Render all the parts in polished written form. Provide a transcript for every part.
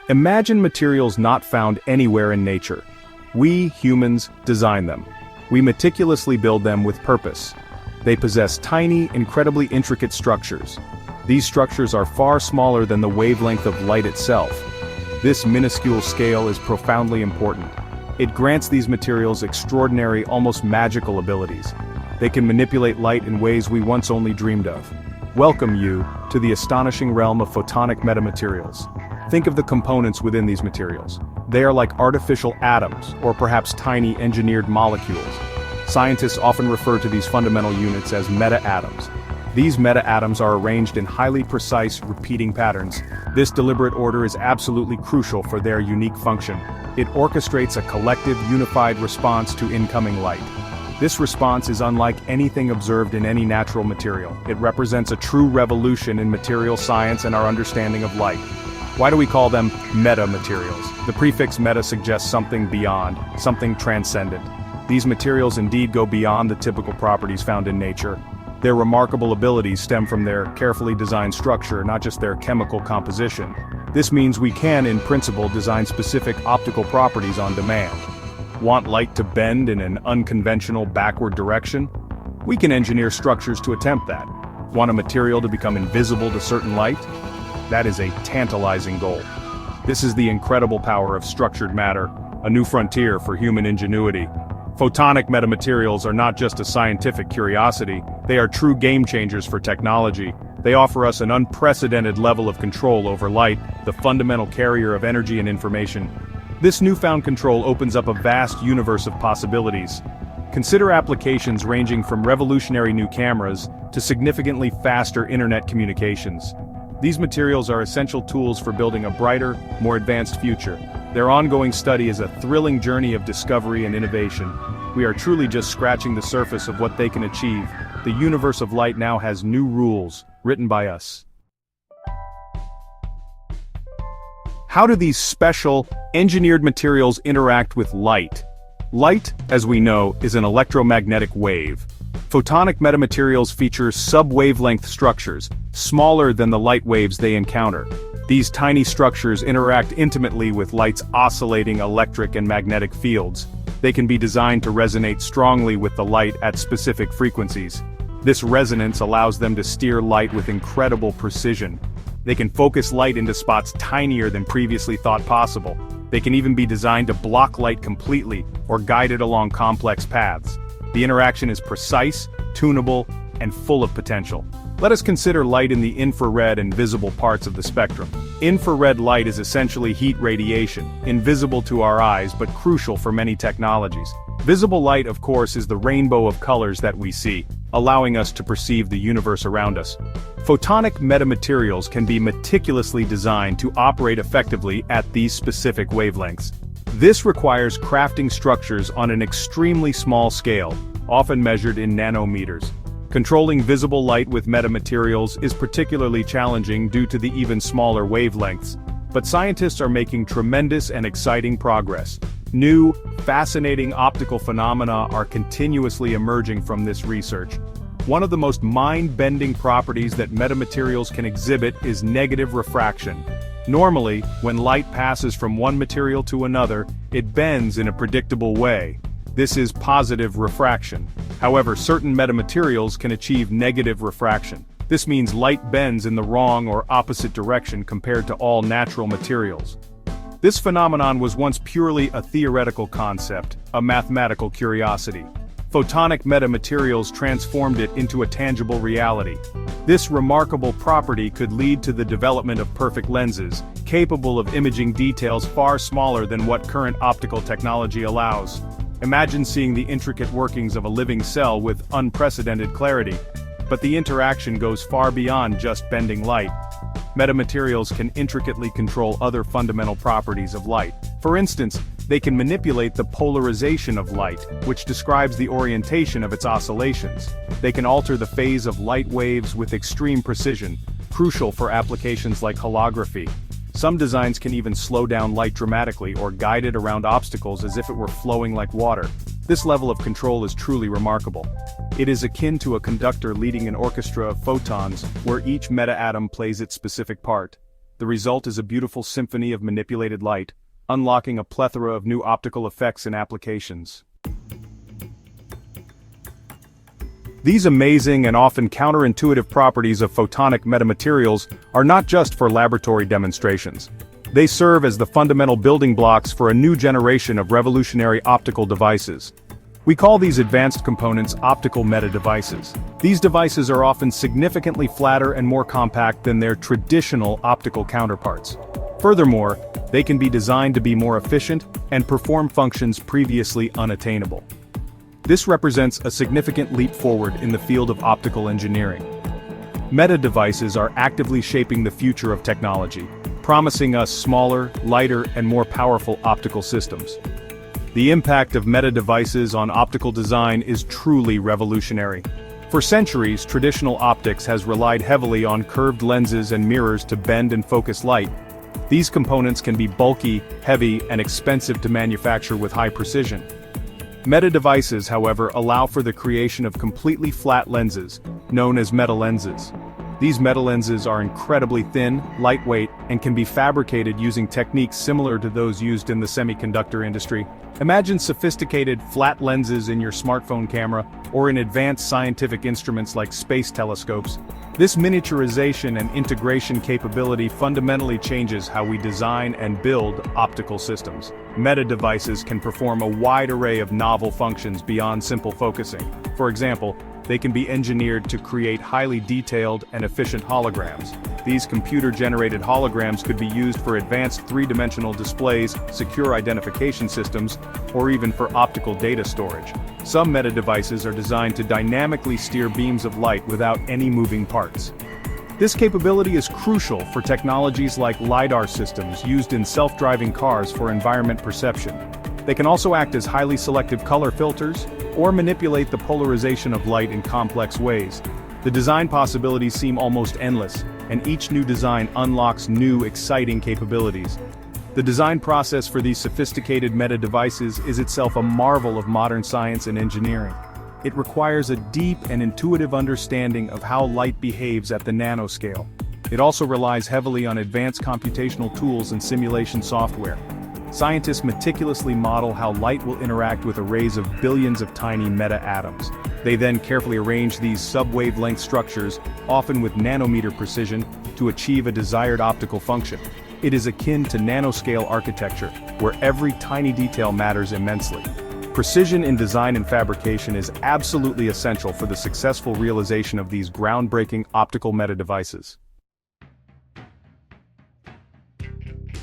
Imagine materials not found anywhere in nature. We, humans, design them. We meticulously build them with purpose. They possess tiny, incredibly intricate structures. These structures are far smaller than the wavelength of light itself. This minuscule scale is profoundly important. It grants these materials extraordinary, almost magical abilities. They can manipulate light in ways we once only dreamed of. Welcome you to the astonishing realm of photonic metamaterials. Think of the components within these materials. They are like artificial atoms, or perhaps tiny engineered molecules. Scientists often refer to these fundamental units as meta-atoms. These meta-atoms are arranged in highly precise, repeating patterns. This deliberate order is absolutely crucial for their unique function. It orchestrates a collective, unified response to incoming light. This response is unlike anything observed in any natural material. It represents a true revolution in material science and our understanding of light. Why do we call them metamaterials? The prefix meta suggests something beyond, something transcendent. These materials indeed go beyond the typical properties found in nature. Their remarkable abilities stem from their carefully designed structure, not just their chemical composition. This means we can, in principle, design specific optical properties on demand. Want light to bend in an unconventional backward direction? We can engineer structures to attempt that. Want a material to become invisible to certain light? That is a tantalizing goal. This is the incredible power of structured matter, a new frontier for human ingenuity. Photonic metamaterials are not just a scientific curiosity, they are true game changers for technology. They offer us an unprecedented level of control over light, the fundamental carrier of energy and information. This newfound control opens up a vast universe of possibilities. Consider applications ranging from revolutionary new cameras to significantly faster internet communications. These materials are essential tools for building a brighter, more advanced future. Their ongoing study is a thrilling journey of discovery and innovation. We are truly just scratching the surface of what they can achieve. The universe of light now has new rules, written by us. How do these special, engineered materials interact with light? Light, as we know, is an electromagnetic wave. Photonic metamaterials feature sub-wavelength structures, smaller than the light waves they encounter. These tiny structures interact intimately with light's oscillating electric and magnetic fields. They can be designed to resonate strongly with the light at specific frequencies. This resonance allows them to steer light with incredible precision. They can focus light into spots tinier than previously thought possible. They can even be designed to block light completely or guide it along complex paths. The interaction is precise, tunable, and full of potential. Let us consider light in the infrared and visible parts of the spectrum. Infrared light is essentially heat radiation, invisible to our eyes but crucial for many technologies. Visible light, of course, is the rainbow of colors that we see, allowing us to perceive the universe around us. Photonic metamaterials can be meticulously designed to operate effectively at these specific wavelengths. This requires crafting structures on an extremely small scale, often measured in nanometers. Controlling visible light with metamaterials is particularly challenging due to the even smaller wavelengths, but scientists are making tremendous and exciting progress. New, fascinating optical phenomena are continuously emerging from this research. One of the most mind-bending properties that metamaterials can exhibit is negative refraction. Normally, when light passes from one material to another, it bends in a predictable way. This is positive refraction. However, certain metamaterials can achieve negative refraction. This means light bends in the wrong or opposite direction compared to all natural materials. This phenomenon was once purely a theoretical concept, a mathematical curiosity. Photonic metamaterials transformed it into a tangible reality. This remarkable property could lead to the development of perfect lenses, capable of imaging details far smaller than what current optical technology allows. Imagine seeing the intricate workings of a living cell with unprecedented clarity. But the interaction goes far beyond just bending light. Metamaterials can intricately control other fundamental properties of light. For instance, they can manipulate the polarization of light, which describes the orientation of its oscillations. They can alter the phase of light waves with extreme precision, crucial for applications like holography. Some designs can even slow down light dramatically or guide it around obstacles as if it were flowing like water. This level of control is truly remarkable. It is akin to a conductor leading an orchestra of photons, where each meta-atom plays its specific part. The result is a beautiful symphony of manipulated light, unlocking a plethora of new optical effects and applications. These amazing and often counterintuitive properties of photonic metamaterials are not just for laboratory demonstrations. They serve as the fundamental building blocks for a new generation of revolutionary optical devices. We call these advanced components optical metadevices. These devices are often significantly flatter and more compact than their traditional optical counterparts. Furthermore, they can be designed to be more efficient and perform functions previously unattainable. This represents a significant leap forward in the field of optical engineering. Metadevices are actively shaping the future of technology, promising us smaller, lighter, and more powerful optical systems. The impact of metadevices on optical design is truly revolutionary. For centuries, traditional optics has relied heavily on curved lenses and mirrors to bend and focus light. These components can be bulky, heavy, and expensive to manufacture with high precision. Metadevices, however, allow for the creation of completely flat lenses, known as metalenses. These metalenses are incredibly thin, lightweight, and can be fabricated using techniques similar to those used in the semiconductor industry. Imagine sophisticated, flat lenses in your smartphone camera, or in advanced scientific instruments like space telescopes. This miniaturization and integration capability fundamentally changes how we design and build optical systems. Metadevices can perform a wide array of novel functions beyond simple focusing. For example, they can be engineered to create highly detailed and efficient holograms. These computer-generated holograms could be used for advanced three-dimensional displays, secure identification systems, or even for optical data storage. Some metadevices are designed to dynamically steer beams of light without any moving parts. This capability is crucial for technologies like LiDAR systems used in self-driving cars for environment perception. They can also act as highly selective color filters, or manipulate the polarization of light in complex ways. The design possibilities seem almost endless, and each new design unlocks new, exciting capabilities. The design process for these sophisticated metadevices is itself a marvel of modern science and engineering. It requires a deep and intuitive understanding of how light behaves at the nanoscale. It also relies heavily on advanced computational tools and simulation software. Scientists meticulously model how light will interact with arrays of billions of tiny meta-atoms. They then carefully arrange these sub-wavelength structures, often with nanometer precision, to achieve a desired optical function. It is akin to nanoscale architecture, where every tiny detail matters immensely. Precision in design and fabrication is absolutely essential for the successful realization of these groundbreaking optical metadevices.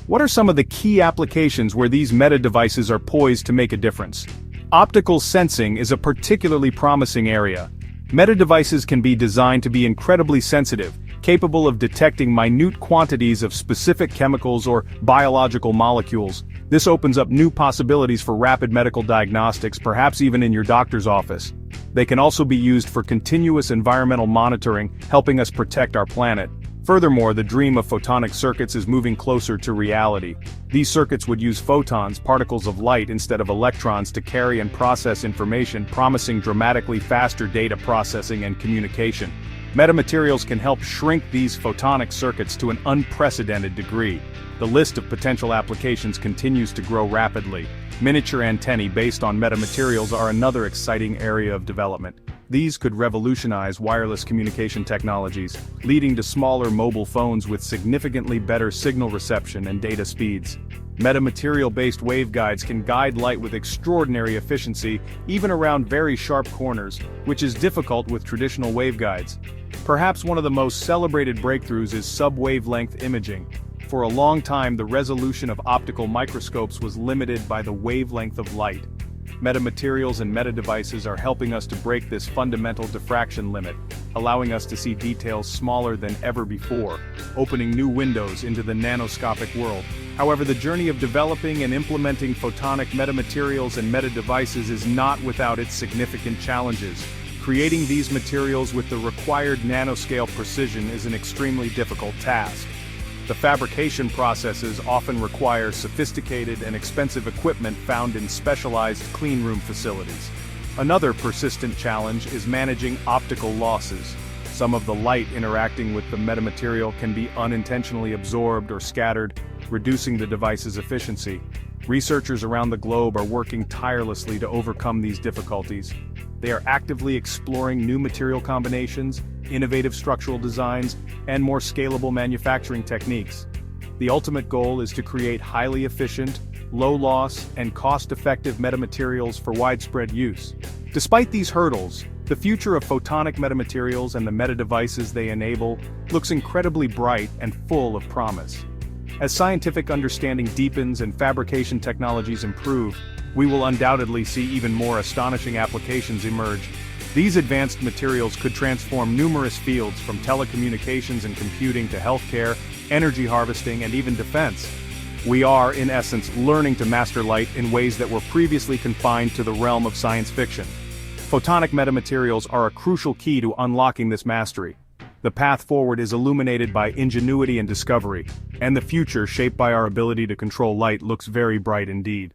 What are some of the key applications where these metadevices are poised to make a difference? Optical sensing is a particularly promising area. Metadevices can be designed to be incredibly sensitive, capable of detecting minute quantities of specific chemicals or biological molecules. This opens up new possibilities for rapid medical diagnostics, perhaps even in your doctor's office. They can also be used for continuous environmental monitoring, helping us protect our planet. Furthermore, the dream of photonic circuits is moving closer to reality. These circuits would use photons, particles of light, instead of electrons to carry and process information, promising dramatically faster data processing and communication. Metamaterials can help shrink these photonic circuits to an unprecedented degree. The list of potential applications continues to grow rapidly. Miniature antennae based on metamaterials are another exciting area of development. These could revolutionize wireless communication technologies, leading to smaller mobile phones with significantly better signal reception and data speeds. Metamaterial-based waveguides can guide light with extraordinary efficiency, even around very sharp corners, which is difficult with traditional waveguides. Perhaps one of the most celebrated breakthroughs is sub-wavelength imaging. For a long time, the resolution of optical microscopes was limited by the wavelength of light. Metamaterials and metadevices are helping us to break this fundamental diffraction limit, allowing us to see details smaller than ever before, opening new windows into the nanoscopic world. However, the journey of developing and implementing photonic metamaterials and metadevices is not without its significant challenges. Creating these materials with the required nanoscale precision is an extremely difficult task. The fabrication processes often require sophisticated and expensive equipment found in specialized cleanroom facilities. Another persistent challenge is managing optical losses. Some of the light interacting with the metamaterial can be unintentionally absorbed or scattered, reducing the device's efficiency. Researchers around the globe are working tirelessly to overcome these difficulties. They are actively exploring new material combinations, innovative structural designs, and more scalable manufacturing techniques. The ultimate goal is to create highly efficient, low-loss, and cost-effective metamaterials for widespread use. Despite these hurdles, the future of photonic metamaterials and the meta-devices they enable looks incredibly bright and full of promise. As scientific understanding deepens and fabrication technologies improve, we will undoubtedly see even more astonishing applications emerge. These advanced materials could transform numerous fields from telecommunications and computing to healthcare, energy harvesting, and even defense. We are, in essence, learning to master light in ways that were previously confined to the realm of science fiction. Photonic metamaterials are a crucial key to unlocking this mastery. The path forward is illuminated by ingenuity and discovery, and the future, shaped by our ability to control light, looks very bright indeed.